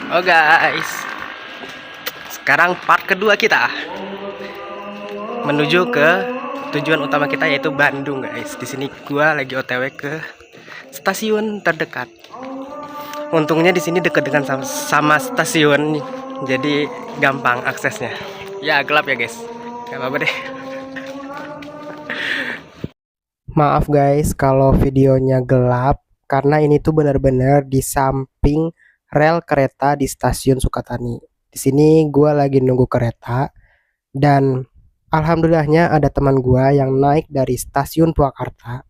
Oh guys, sekarang part kedua kita menuju ke tujuan utama kita yaitu Bandung guys. Di sini gua lagi OTW ke stasiun terdekat. Untungnya di sini dekat dengan sama stasiun, jadi gampang aksesnya. Ya gelap ya guys, gak apa-apa deh. Maaf guys kalau videonya gelap karena ini tuh benar-benar di samping rel kereta di stasiun Sukatani. Di sini gua lagi nunggu kereta dan alhamdulillahnya ada teman gua yang naik dari stasiun Purwakarta.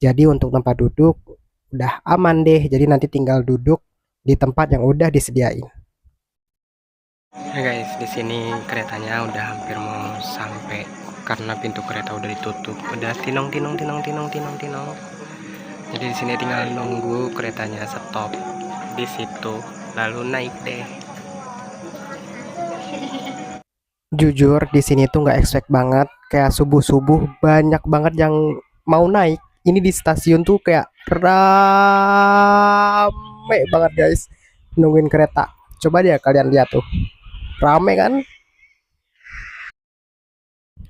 Jadi untuk tempat duduk udah aman deh. Jadi nanti tinggal duduk di tempat yang udah disediain. Ya guys, di sini keretanya udah hampir mau sampai karena pintu kereta udah ditutup. Udah tinong tinong tinong tinong tinong tinong. Jadi di sini tinggal nunggu keretanya stop di situ, lalu naik deh. Jujur di sini tuh nggak expect banget, kayak subuh-subuh banyak banget yang mau naik. Ini di stasiun tuh kayak rame banget guys, nungguin kereta. Coba deh kalian lihat tuh, rame kan?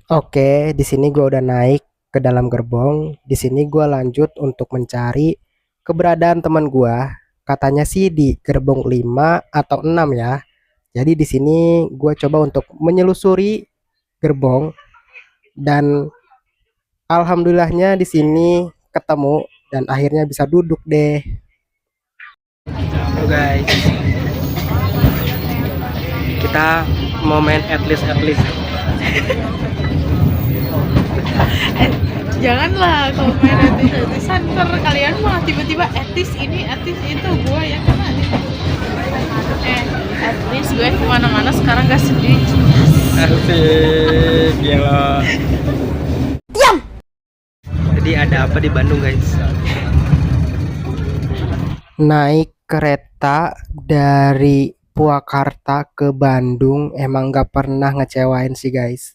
Oke, di sini gua udah naik ke dalam gerbong. Di sini gua lanjut untuk mencari keberadaan teman gua. Katanya sih di gerbong 5 atau 6 ya. Jadi di sini gua coba untuk menyelusuri gerbong dan alhamdulillahnya di sini ketemu dan akhirnya bisa duduk deh. Halo guys, kita mau main at least. Janganlah kalau main etis-etisan ntar kalian mah tiba-tiba etis ini etis itu gue ya kena at least gue kemana-mana sekarang gak sedih. Asik, gila. Diam. Jadi ada apa di Bandung guys? Naik kereta dari Purwakarta ke Bandung emang gak pernah ngecewain sih guys.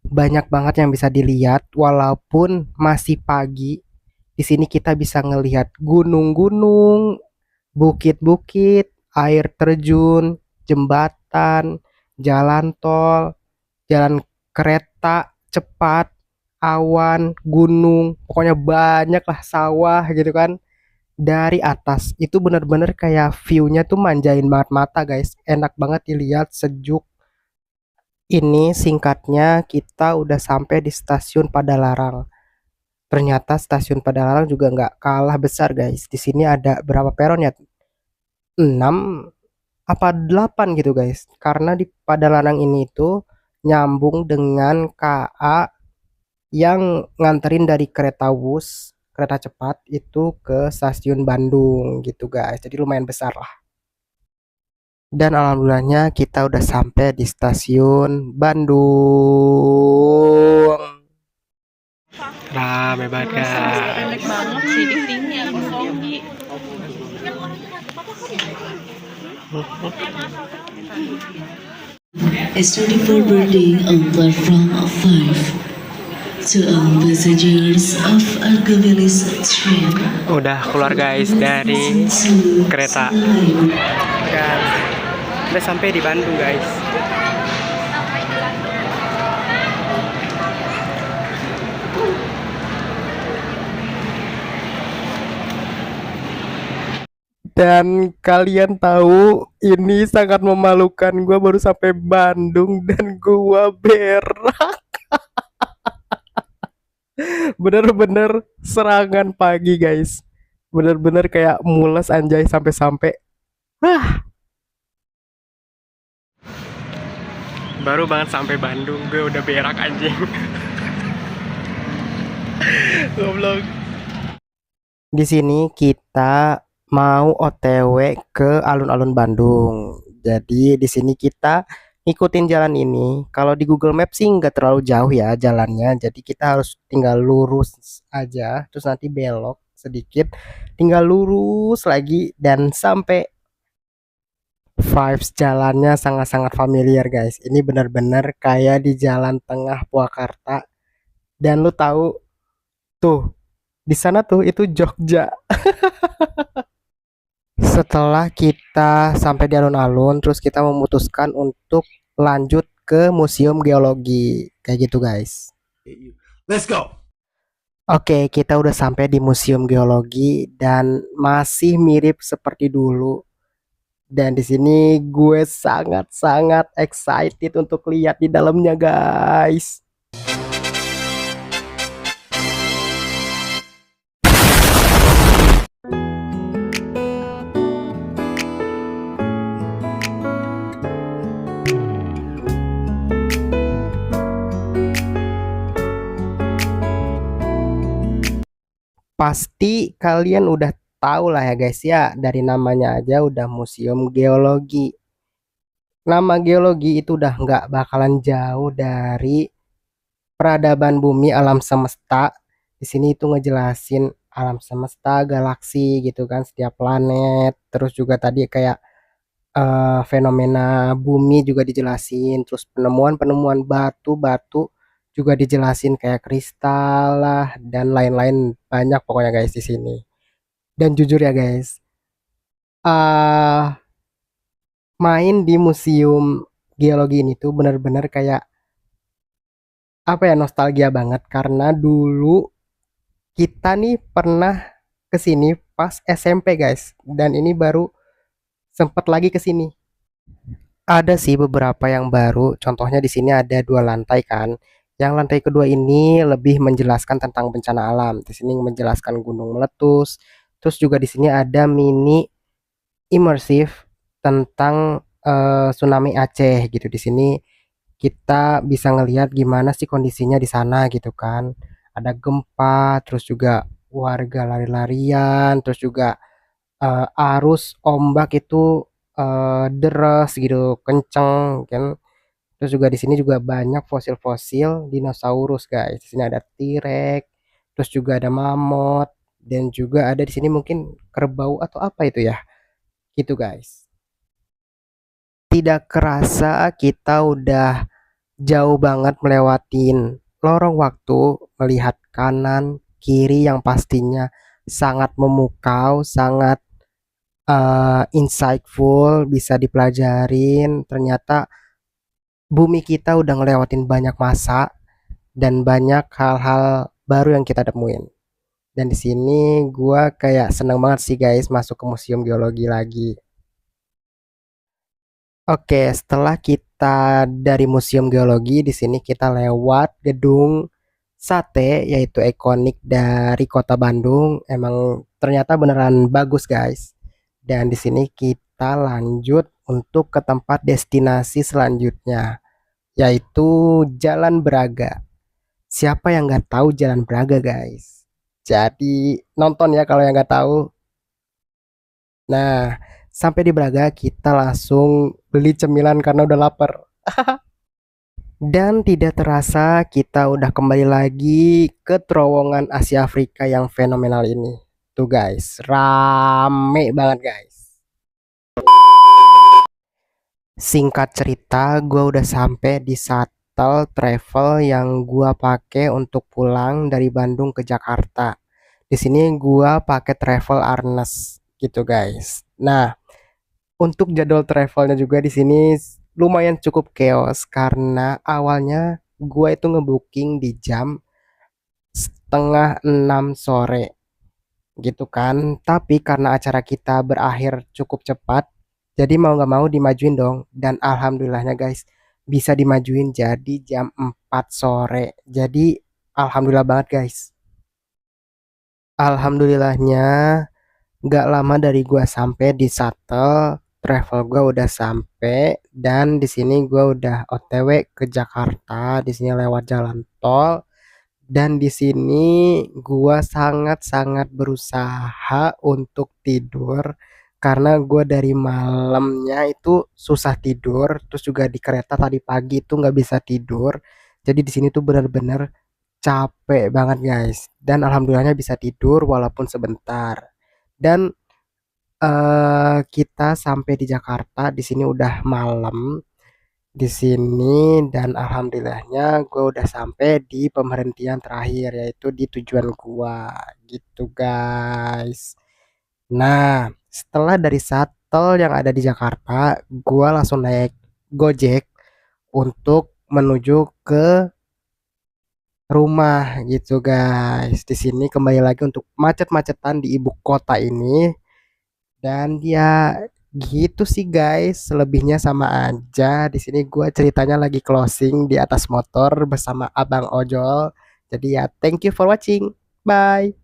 Banyak banget yang bisa dilihat walaupun masih pagi. Di sini kita bisa ngelihat gunung-gunung, bukit-bukit, air terjun, jembatan, jalan tol, jalan kereta cepat, awan, gunung, pokoknya banyak lah, sawah gitu kan. Dari atas itu bener-bener kayak view-nya tuh manjain banget mata guys, enak banget dilihat, sejuk. Ini singkatnya kita udah sampai di stasiun Padalarang. Ternyata stasiun Padalarang juga nggak kalah besar guys. Di sini ada berapa peron ya? 6 apa 8 gitu guys. Karena di Padalarang ini tuh nyambung dengan KA yang nganterin dari kereta Wus, kereta cepat itu ke stasiun Bandung gitu guys. Jadi lumayan besar lah. Dan alhamdulillahnya kita udah sampai di stasiun Bandung. Rame banget guys. Enak banget sih di tinggi Sogi. It's 24 boarding on platform 5. To all passengers of Argovilis train. Udah keluar guys dari kereta. Guys, udah sampai di Bandung guys. Dan kalian tahu ini sangat memalukan. Gua baru sampai Bandung dan gua berak. Bener-bener serangan pagi guys. Bener-bener kayak mules anjay sampai-sampai. Baru banget sampai Bandung, gue udah berak anjing. Goblok. Di sini kita mau OTW ke alun-alun Bandung. Jadi di sini kita ngikutin jalan ini. Kalau di Google Maps sih nggak terlalu jauh ya jalannya. Jadi kita harus tinggal lurus aja, terus nanti belok sedikit, tinggal lurus lagi dan sampai. Vibes jalannya sangat-sangat familiar guys. Ini benar-benar kayak di jalan tengah Purwakarta. Dan lu tahu tuh di sana tuh itu Jogja. Setelah kita sampai di alun-alun, terus kita memutuskan untuk lanjut ke Museum Geologi. Kayak gitu, guys. Let's go. Oke, kita udah sampai di Museum Geologi dan masih mirip seperti dulu. Dan di sini gue sangat-sangat excited untuk lihat di dalamnya, guys. Pasti kalian udah tahu lah ya guys ya, dari namanya aja udah Museum Geologi. Nama geologi itu udah nggak bakalan jauh dari peradaban bumi alam semesta. Di sini itu ngejelasin alam semesta, galaksi gitu kan, setiap planet. Terus juga tadi kayak fenomena bumi juga dijelasin. Terus penemuan-penemuan batu-batu juga dijelasin kayak kristal lah dan lain-lain, banyak pokoknya guys di sini. Dan jujur ya guys, eh main di museum geologi ini tuh bener-bener kayak apa ya, nostalgia banget karena dulu kita nih pernah kesini pas SMP guys, dan ini baru sempet lagi kesini. Ada sih beberapa yang baru, contohnya di sini ada 2 lantai kan. Yang lantai kedua ini lebih menjelaskan tentang bencana alam. Di sini menjelaskan gunung meletus. Terus juga di sini ada mini imersif tentang tsunami Aceh gitu. Di sini kita bisa ngelihat gimana sih kondisinya di sana gitu kan. Ada gempa, terus juga warga lari-larian, terus juga arus ombak itu deras gitu, kenceng kan. Terus juga di sini juga banyak fosil-fosil dinosaurus guys. Di sini ada T-Rex, terus juga ada mamut, dan juga ada di sini mungkin kerbau atau apa itu ya. Gitu guys. Tidak kerasa kita udah jauh banget melewatin lorong waktu, melihat kanan kiri yang pastinya sangat memukau, sangat insightful, bisa dipelajarin. Ternyata bumi kita udah ngelewatin banyak masa dan banyak hal-hal baru yang kita temuin. Dan di sini gua kayak seneng banget sih guys masuk ke museum geologi lagi. Oke, setelah kita dari museum geologi, di sini kita lewat gedung sate yaitu ikonik dari kota Bandung. Emang ternyata beneran bagus guys. Dan di sini kita lanjut untuk ke tempat destinasi selanjutnya, yaitu Jalan Braga. Siapa yang nggak tahu Jalan Braga, guys? Jadi nonton ya kalau yang nggak tahu. Nah, sampai di Braga kita langsung beli cemilan karena udah lapar. Dan tidak terasa kita udah kembali lagi ke terowongan Asia Afrika yang fenomenal ini. Tuh guys, rame banget guys. Singkat cerita, gue udah sampai di shuttle travel yang gue pakai untuk pulang dari Bandung ke Jakarta. Di sini gue pakai travel Arnes gitu guys. Nah, untuk jadwal travelnya juga di sini lumayan cukup chaos karena awalnya gue itu ngebooking di jam setengah 6 sore gitu kan. Tapi karena acara kita berakhir cukup cepat, jadi mau nggak mau dimajuin dong. Dan alhamdulillahnya guys, bisa dimajuin jadi jam 4 sore. Jadi alhamdulillah banget guys. Alhamdulillahnya nggak lama dari gua sampai di shuttle travel, gua udah sampai dan di sini gua udah OTW ke Jakarta. Di sini lewat jalan tol. Dan di sini gua sangat-sangat berusaha untuk tidur karena gua dari malamnya itu susah tidur, terus juga di kereta tadi pagi itu nggak bisa tidur. Jadi di sini tuh benar-benar capek banget guys. Dan alhamdulillahnya bisa tidur walaupun sebentar. Dan kita sampai di Jakarta, di sini udah malam di sini, dan alhamdulillahnya gue udah sampai di pemberhentian terakhir yaitu di tujuan gua gitu guys. Nah, Setelah dari shuttle yang ada di Jakarta, gua langsung naik Gojek untuk menuju ke rumah gitu guys. Di sini kembali lagi untuk macet-macetan di ibu kota ini. Dan ya gitu sih guys, selebihnya sama aja. Di sini gua ceritanya lagi closing di atas motor bersama Abang Ojol. Jadi ya thank you for watching. Bye.